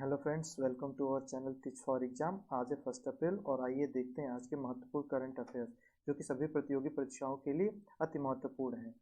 Hello friends, welcome to our channel teach for exam. आज है 1 अप्रैल और आइए देखते हैं आज के महत्वपूर्ण करंट अफेयर्स जो कि सभी प्रतियोगी परीक्षाओं के लिए अति महत्वपूर्ण है।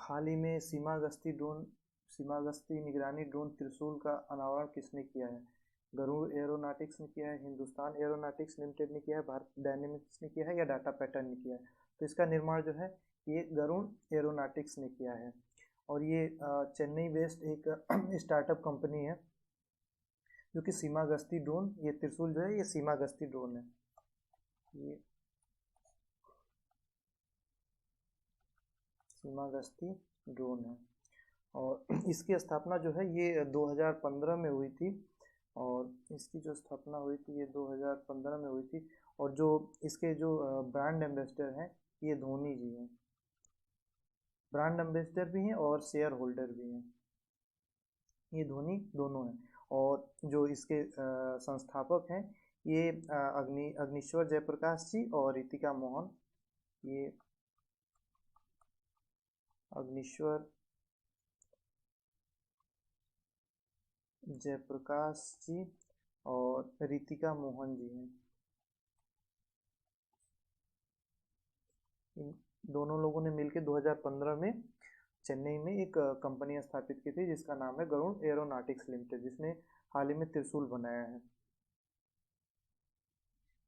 हाल ही में सीमा गश्ती निगरानी ड्रोन त्रिशूल का अनावरण किसने किया है? गरुड़ एरोनॉटिक्स ने किया है, हिंदुस्तान एरोनॉटिक्स लिमिटेड ने किया है, भारत डायनेमिक्स ने किया है या डाटा पैटर्न ने किया है? तो इसका निर्माण जो है ये गरुड़ एरोनॉटिक्स ने किया है और ये चेन्नई बेस्ड एक स्टार्टअप कंपनी है जो कि सीमा गश्ती ड्रोन, ये त्रिशूल जो है ये सीमा गश्ती ड्रोन है। ये सीमा गश्ती ड्रोन है और इसकी स्थापना जो है ये 2015 में हुई थी और इसकी जो स्थापना हुई थी ये 2015 में हुई थी और जो इसके जो ब्रांड एम्बेसडर हैं ये धोनी जी हैं। ब्रांड एम्बेसडर भी हैं और शेयर होल्डर भी हैं, ये धोनी दोनों हैं। और जो इसके संस्थापक हैं ये अग्निश्वर जयप्रकाश जी और रितिका मोहन। ये अग्निश्वर जयप्रकाश जी और रितिका मोहन जी हैं। इन दोनों लोगों ने मिलकर 2015 में चेन्नई में एक कंपनी स्थापित की थी जिसका नाम है गरुड़ एरोनॉटिक्स लिमिटेड, जिसने हाल ही में त्रिशूल बनाया है।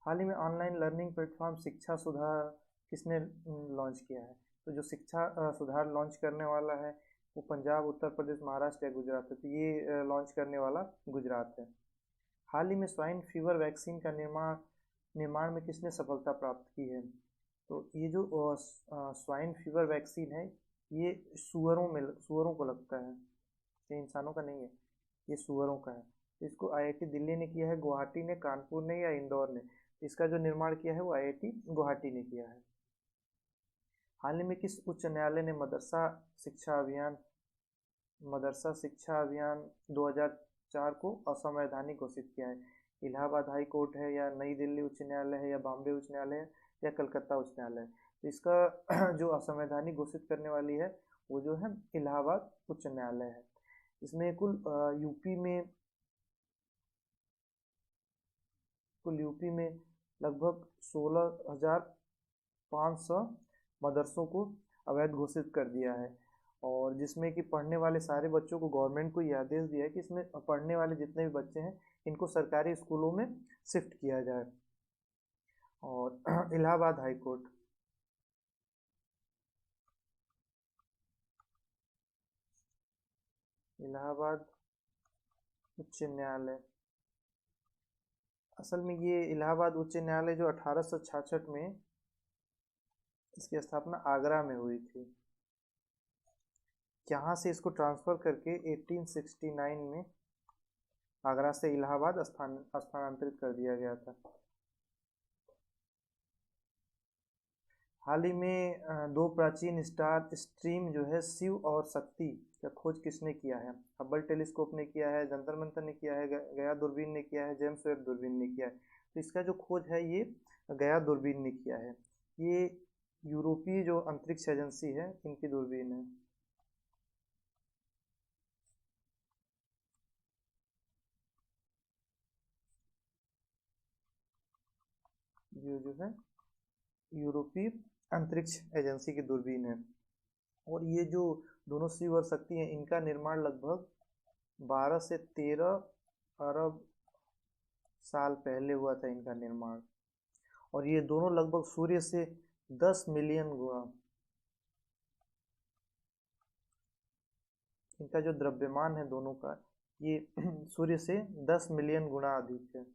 हाल ही में ऑनलाइन लर्निंग प्लेटफॉर्म शिक्षा सुधार किसने लॉन्च किया है? तो जो शिक्षा सुधार लॉन्च करने वाला है वो पंजाब, उत्तर प्रदेश, महाराष्ट्र या गुजरात है? तो ये लॉन्च करने वाला गुजरात है। हाल ही में स्वाइन फीवर वैक्सीन का निर्माण निर्माण में किसने सफलता प्राप्त की है? तो ये जो स्वाइन फीवर वैक्सीन है ये सुअरों को लगता है, ये इंसानों का नहीं है, ये सुअरों का है। इसको आईआईटी दिल्ली ने किया है, गुवाहाटी ने, कानपुर ने या इंदौर ने? इसका जो निर्माण किया है वो आईआईटी गुवाहाटी ने किया है। हाल ही में किस उच्च न्यायालय ने मदरसा शिक्षा अभियान 2004 को असंवैधानिक घोषित किया है? इलाहाबाद हाई कोर्ट है या नई दिल्ली उच्च न्यायालय है या बॉम्बे उच्च न्यायालय है या कलकत्ता उच्च न्यायालय है? तो इसका जो असंवैधानिक घोषित करने वाली है वो जो है इलाहाबाद उच्च न्यायालय है। इसमें कुल यूपी में लगभग 16,500 मदरसों को अवैध घोषित कर दिया है और जिसमें कि पढ़ने वाले सारे बच्चों को गवर्नमेंट को ये आदेश दिया है कि इसमें पढ़ने वाले जितने भी बच्चे हैं इनको सरकारी स्कूलों में शिफ्ट किया जाए। और इलाहाबाद हाई कोर्ट, इलाहाबाद उच्च न्यायालय, असल में ये इलाहाबाद उच्च न्यायालय जो 1866 में इसकी स्थापना आगरा में हुई थी, यहाँ से इसको ट्रांसफ़र करके 1869 में आगरा से इलाहाबाद स्थानांतरित कर दिया गया था। हाल ही में दो प्राचीन स्टार स्ट्रीम जो है शिव और शक्ति का खोज किसने किया है? हबल टेलीस्कोप ने किया है, जंतर मंतर ने किया है, गया दूरबीन ने किया है, जेम्स वेब दूरबीन ने किया है? तो इसका जो खोज है ये गया दूरबीन ने किया है। ये यूरोपीय जो अंतरिक्ष एजेंसी है इनकी दूरबीन है। ये जो है यूरोपीय अंतरिक्ष एजेंसी की दूरबीन है और ये जो दोनों शिव और शक्ति हैं इनका निर्माण लगभग 12 से 13 अरब साल पहले हुआ था इनका निर्माण और ये दोनों लगभग सूर्य से 10 मिलियन गुना, इनका जो द्रव्यमान है दोनों का ये सूर्य से 10 मिलियन गुना अधिक है,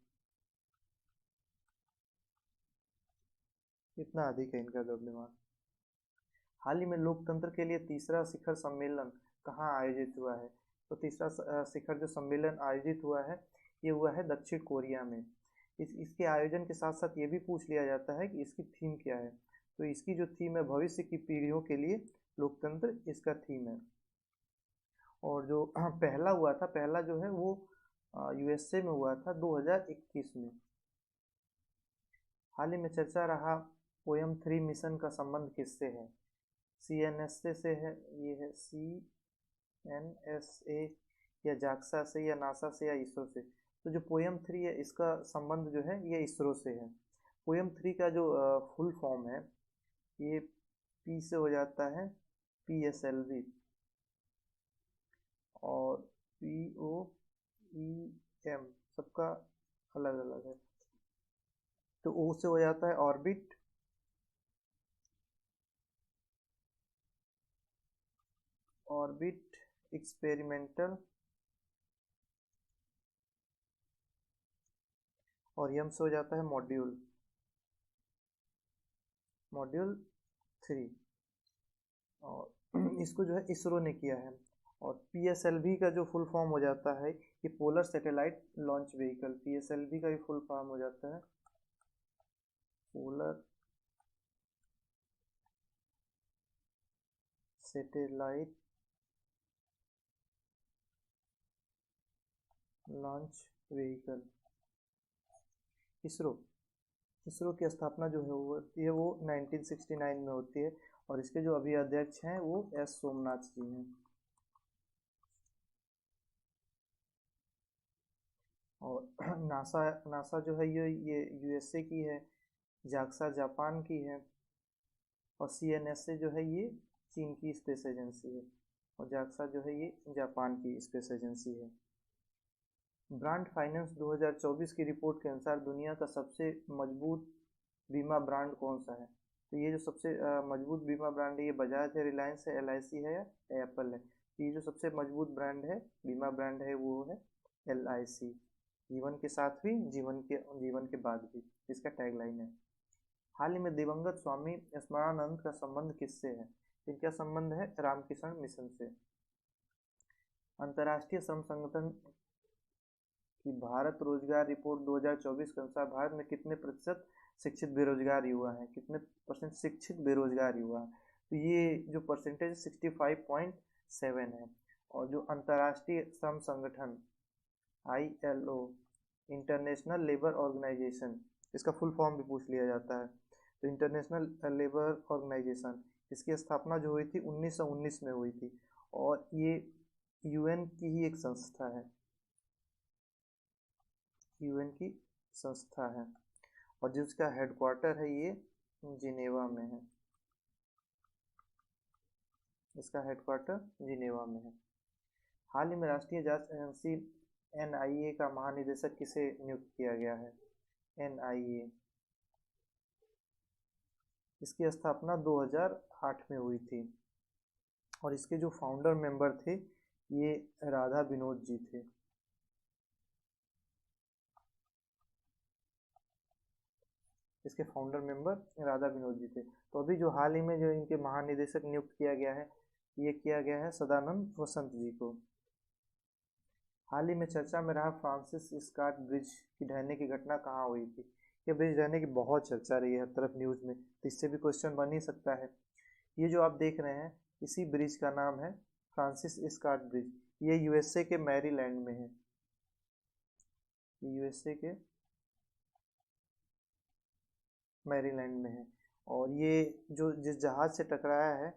इतना अधिक है इनका द्रव्यमान। हाल ही में लोकतंत्र के लिए तीसरा शिखर सम्मेलन कहाँ आयोजित हुआ है? तो तीसरा शिखर जो सम्मेलन आयोजित हुआ है ये हुआ है दक्षिण कोरिया में। इसके आयोजन के साथ साथ ये भी पूछ लिया जाता है कि इसकी थीम क्या है? तो इसकी जो थीम है भविष्य की पीढ़ियों के लिए लोकतंत्र, इसका थीम है। और जो पहला हुआ था, पहला जो है वो यूएसए में हुआ था 2021 में। हाल ही में चर्चा रहा पोयम 3 मिशन का संबंध किससे है? CNSA से है, ये है CNSA या जाक्सा से या नासा से या इसरो से। तो जो पोयम 3 है इसका संबंध जो है ये इसरो से है। पोयम 3 का जो फुल फॉर्म है ये पी से हो जाता है PSLV, और POEM सबका अलग अलग है। तो ओ से हो जाता है ऑर्बिट, ऑर्बिट एक्सपेरिमेंटल, और एम से हो जाता है मॉड्यूल, मॉड्यूल 3। और इसको जो है इसरो ने किया है। और PSLV का जो फुल फॉर्म हो जाता है कि polar satellite launch vehicle, PSLV का भी फुल फॉर्म हो जाता है polar satellite launch vehicle. ISRO ISRO की स्थापना जो है वो होती है वो 1969 में होती है, और इसके जो अभी अध्यक्ष हैं वो S सोमनाथ जी हैं। और नासा नासा जो है ये USA की है, जाक्सा जापान की है, और CNSA जो है ये चीन की स्पेस एजेंसी है, और जाक्सा जो है ये जापान की स्पेस एजेंसी है। ब्रांड फाइनेंस 2024 की रिपोर्ट के अनुसार दुनिया का सबसे मजबूत बीमा ब्रांड कौन सा है? तो ये जो सबसे मजबूत बीमा ब्रांड है ये बजाज है, रिलायंस है, LIC है या एप्पल है। तो ये जो सबसे मजबूत ब्रांड है, बीमा ब्रांड है, वो है LIC। जीवन के साथ भी, जीवन के बाद भी, इसका टैगलाइन है। हाल ही में दिवंगत स्वामी स्मरणानंद का संबंध किससे है? इनका संबंध है रामकृष्ण मिशन से। अंतर्राष्ट्रीय श्रम संगठन की भारत रोजगार रिपोर्ट 2024 के अनुसार भारत में कितने प्रतिशत शिक्षित बेरोजगार युवा हैं? कितने परसेंट शिक्षित बेरोजगार युवा हैं? तो ये जो परसेंटेज 65.7 है। और जो अंतर्राष्ट्रीय श्रम संगठन ILO, इंटरनेशनल लेबर ऑर्गेनाइजेशन, इसका फुल फॉर्म भी पूछ लिया जाता है। तो इंटरनेशनल लेबर ऑर्गेनाइजेशन, इसकी स्थापना जो हुई थी 1919 में हुई थी, और ये UN की ही एक संस्था है, UN की संस्था है, और जिसका हेडक्वार्टर है ये जिनेवा में है। इसका हेडक्वार्टर जिनेवा में है। हाल ही में राष्ट्रीय जांच एजेंसी NIA का महानिदेशक किसे नियुक्त किया गया है? NIA, इसकी स्थापना 2008 में हुई थी, और इसके जो फाउंडर मेंबर थे ये राधा विनोद जी थे। इसके फाउंडर मेंबर राधा विनोद जी थे। तो अभी जो हाल ही में जो इनके महानिदेशक नियुक्त किया गया है, ये किया गया है सदानंद वसंत जी को। हाल ही में चर्चा में रहा फ्रांसिस स्कॉट ब्रिज की ढहने की घटना कहाँ हुई थी? ये ब्रिज ढहने की बहुत चर्चा रही है हर तरफ न्यूज़ में, तो इससे भी क्वेश्चन बन ही सकता है। ये जो आप देख रहे हैं इसी ब्रिज का नाम है फ्रांसिस स्कॉट ब्रिज। ये USA के मैरीलैंड में है, USA के मैरीलैंड में है। और ये जो जिस जहाज से टकराया है,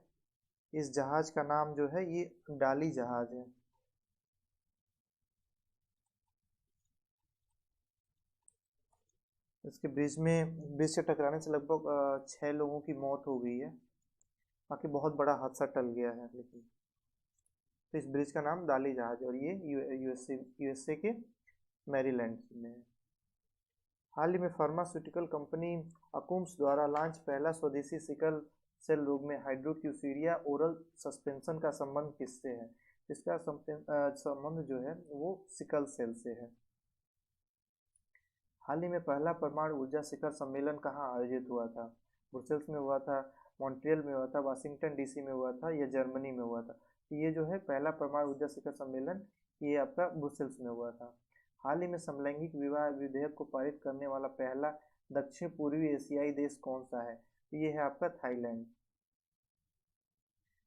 इस जहाज का नाम जो है ये डाली जहाज है। इसके ब्रिज से टकराने से लगभग 6 लोगों की मौत हो गई है, बाकी बहुत बड़ा हादसा टल गया है। लेकिन तो इस ब्रिज का नाम डाली जहाज है, और ये USA के मैरीलैंड में है। हाल ही में फार्मास्यूटिकल कंपनी अकुम्स द्वारा लॉन्च पहला स्वदेशी सिकल सेल रोग में हाइड्रोक्यूसिरिया ओरल सस्पेंशन का संबंध किससे है? इसका संबंध जो है वो सिकल सेल से है। हाल ही में पहला परमाणु ऊर्जा शिखर सम्मेलन कहाँ आयोजित हुआ था? ब्रुसेल्स में हुआ था, मॉन्ट्रियल में हुआ था, वाशिंगटन DC में हुआ था, या जर्मनी में हुआ था? तो ये जो है पहला परमाणु ऊर्जा शिखर सम्मेलन ये आपका ब्रुसेल्स में हुआ था। हाल ही में समलैंगिक विवाह विधेयक को पारित करने वाला पहला दक्षिण पूर्वी एशियाई देश कौन सा है? तो ये है आपका थाईलैंड।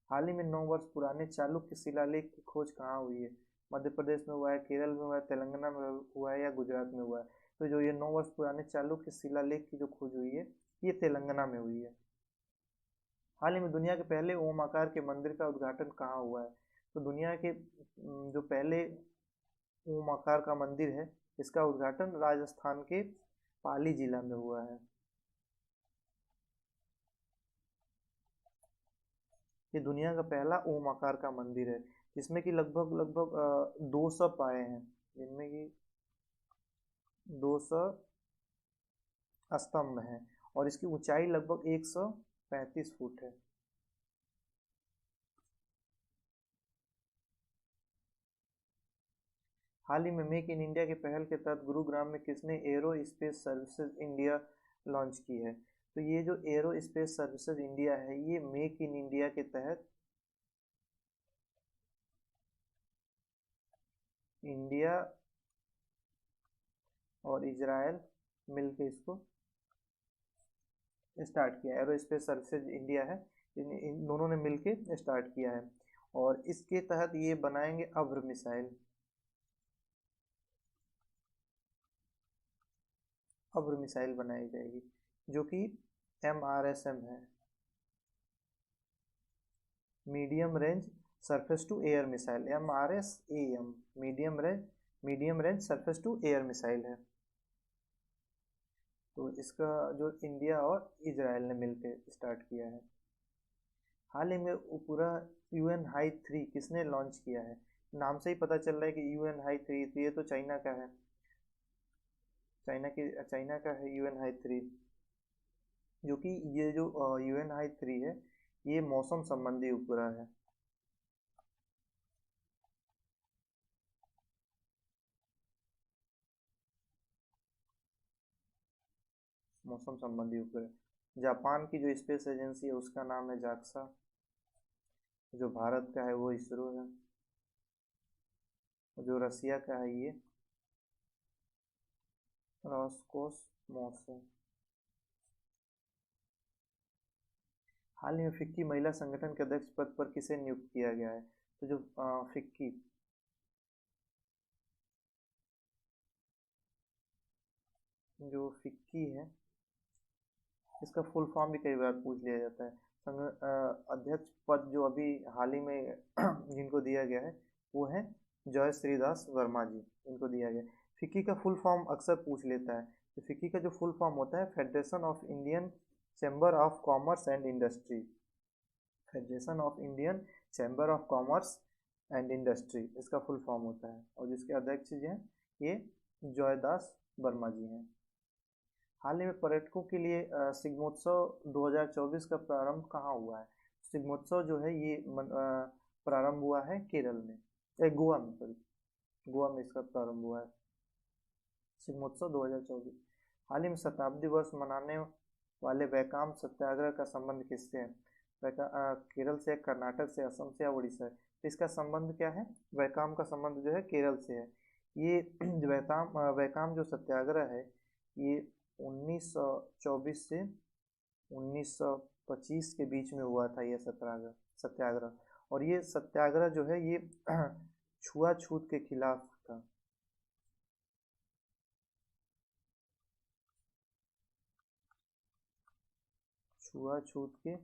हाल ही में 9 वर्ष पुराने चालुक्य शिलालेख की खोज कहाँ हुई है? मध्य प्रदेश में हुआ है, केरल में हुआ है, तेलंगाना में हुआ है, या गुजरात में हुआ है? तो जो ये 9 वर्ष पुराने चालुक्य शिलालेख की जो खोज हुई है ये तेलंगाना में हुई है। हाल ही में दुनिया के पहले ओम आकार के मंदिर का उद्घाटन कहाँ हुआ है? तो दुनिया के जो पहले ओम आकार का मंदिर है, इसका उद्घाटन राजस्थान के पाली जिला में हुआ है। ये दुनिया का पहला ओम आकार का मंदिर है, जिसमें कि लगभग लगभग 200 पाए हैं, जिनमें कि 200 स्तंभ हैं, और इसकी ऊंचाई लगभग 135 फुट है। हाल ही में मेक इन इंडिया के पहल के तहत गुरुग्राम में किसने arrow space services India launch की है? तो ये जो एरो स्पेस सर्विसेज इंडिया है, ये मेक इन इंडिया के तहत इंडिया और इजराइल मिलकर इसको स्टार्ट किया है। एरो स्पेस सर्विसेज इंडिया है, इन दोनों ने मिलकर स्टार्ट किया है, और इसके तहत ये बनाएंगे अब्र मिसाइल। अब्र मिसाइल बनाई जाएगी, जो कि MRSM है, medium range surface to air missile. MRSAM medium range surface to air missile है। तो इसका जो इंडिया और इजराइल ने मिलकर स्टार्ट किया है। हाल ही में पूरा UN हाई 3 किसने लॉन्च किया है? नाम से ही पता चल रहा है कि UN हाई 3, तो ये तो चाइना का है, चाइना का है UN हाई 3, जो कि ये जो UN हाई 3 है, ये मौसम संबंधी उपग्रह है। मौसम संबंधी उपग्रह। जापान की जो स्पेस एजेंसी है उसका नाम है जाक्सा। जो भारत का है वो इसरो है। जो रसिया का है ये रॉसकोसमोस है। हाल ही में फिक्की महिला संगठन के अध्यक्ष पद पर किसे नियुक्त किया गया है? तो जो फिक्की फिक्की है, इसका फुल फॉर्म भी कई बार पूछ लिया जाता है। अध्यक्ष पद जो अभी हाल ही में जिनको दिया गया है, वो है जय श्रीदास वर्मा जी, इनको दिया गया। फिक्की का फुल फॉर्म अक्सर पूछ लेता है। तो फिक्की का जो फुल फॉर्म होता है, federation of Indian chamber of commerce and industry. Federation of Indian chamber of commerce and industry इसका फुल फॉर्म होता है, और जिसके अध्यक्ष जी हैं ये जयदास वर्मा जी हैं। हाल ही में पर्यटकों के लिए शिग्मोत्सव 2024 का प्रारंभ कहाँ हुआ है? शिग्मोत्सव जो है ये प्रारंभ हुआ है केरल में, गोवा में, सॉरी, गोवा में इसका प्रारंभ हुआ है शिग्मोत्सव 2024। हाल ही में शताब्दी वर्ष मनाने वाले वैकाम सत्याग्रह का संबंध किससे है? केरल से, कर्नाटक से, असम से या उड़ीसा है? तो इसका संबंध क्या है? वैकाम का संबंध जो है केरल से है। ये वैकाम जो सत्याग्रह है, ये 1924 से 1925 के बीच में हुआ था ये सत्याग्रह। और ये सत्याग्रह जो है ये छुआछूत के खिलाफ था। छुआछूत के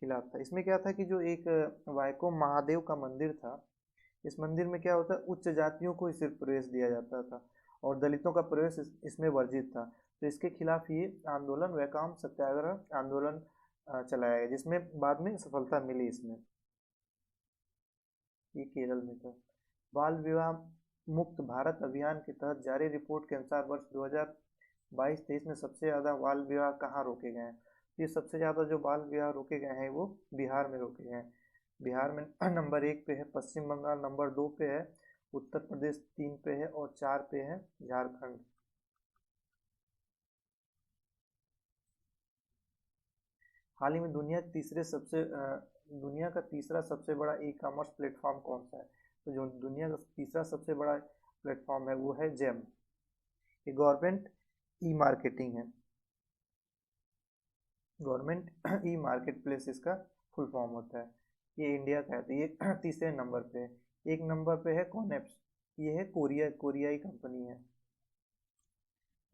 खिलाफ था। इसमें क्या था कि जो एक वायको महादेव का मंदिर था, इस मंदिर में क्या होता है, उच्च जातियों को सिर्फ प्रवेश दिया जाता था, और दलितों का प्रवेश इसमें वर्जित था। तो इसके खिलाफ ये आंदोलन, वैकाम सत्याग्रह आंदोलन चलाया गया, जिसमें बाद में सफलता मिली इसमें। ये केरल में था। बाल विवाह मुक्त भारत अभियान के तहत जारी रिपोर्ट के अनुसार वर्ष 2022-23 में सबसे ज़्यादा बाल विवाह कहाँ रोके गए हैं? ये सबसे ज़्यादा जो बाल विवाह रोके गए हैं वो बिहार में रोके गए हैं। बिहार में नंबर 1 पे है पश्चिम बंगाल, नंबर 2 पे है उत्तर प्रदेश, 3 पे है, और 4 पे है झारखंड। हाल ही में दुनिया का तीसरा सबसे बड़ा ई कॉमर्स प्लेटफॉर्म कौन सा है? तो जो दुनिया का तीसरा सबसे बड़ा प्लेटफॉर्म है वो है जेम। ये गवर्नमेंट ई मार्केटिंग है, गवर्नमेंट ई मार्केट प्लेस इसका फुल फॉर्म होता है। ये इंडिया का है, तो ये तीसरे नंबर पे है। एक नंबर पे है कॉनेप्स, ये है कोरियाई कंपनी है।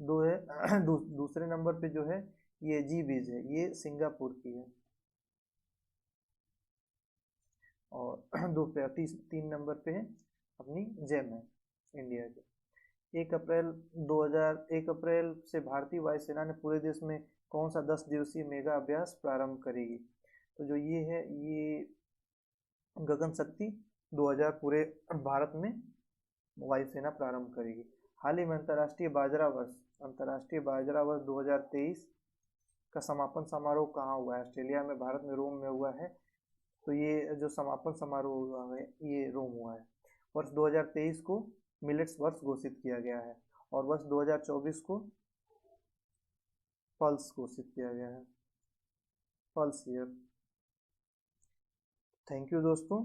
दो है दूसरे नंबर पे जो है ये जी बीज है, ये सिंगापुर की है। और 3 नंबर पे है अपनी जेम है इंडिया के। 1 अप्रैल से भारतीय वायुसेना ने पूरे देश में कौन सा 10 दिवसीय मेगा अभ्यास प्रारंभ करेगी? तो जो ये है ये गगन शक्ति 2000 पूरे भारत में वायुसेना प्रारंभ करेगी। हाल ही में अंतर्राष्ट्रीय बाजरा वर्ष 2023 का समापन समारोह कहाँ हुआ है? ऑस्ट्रेलिया में, भारत में, रोम में हुआ है। तो ये जो समापन समारोह हुआ है ये रोम हुआ है। वर्ष 2023 को मिलेट्स वर्ष घोषित किया गया है और वर्ष 2024 को पल्स घोषित किया गया है, पल्स ईयर। थैंक यू दोस्तों।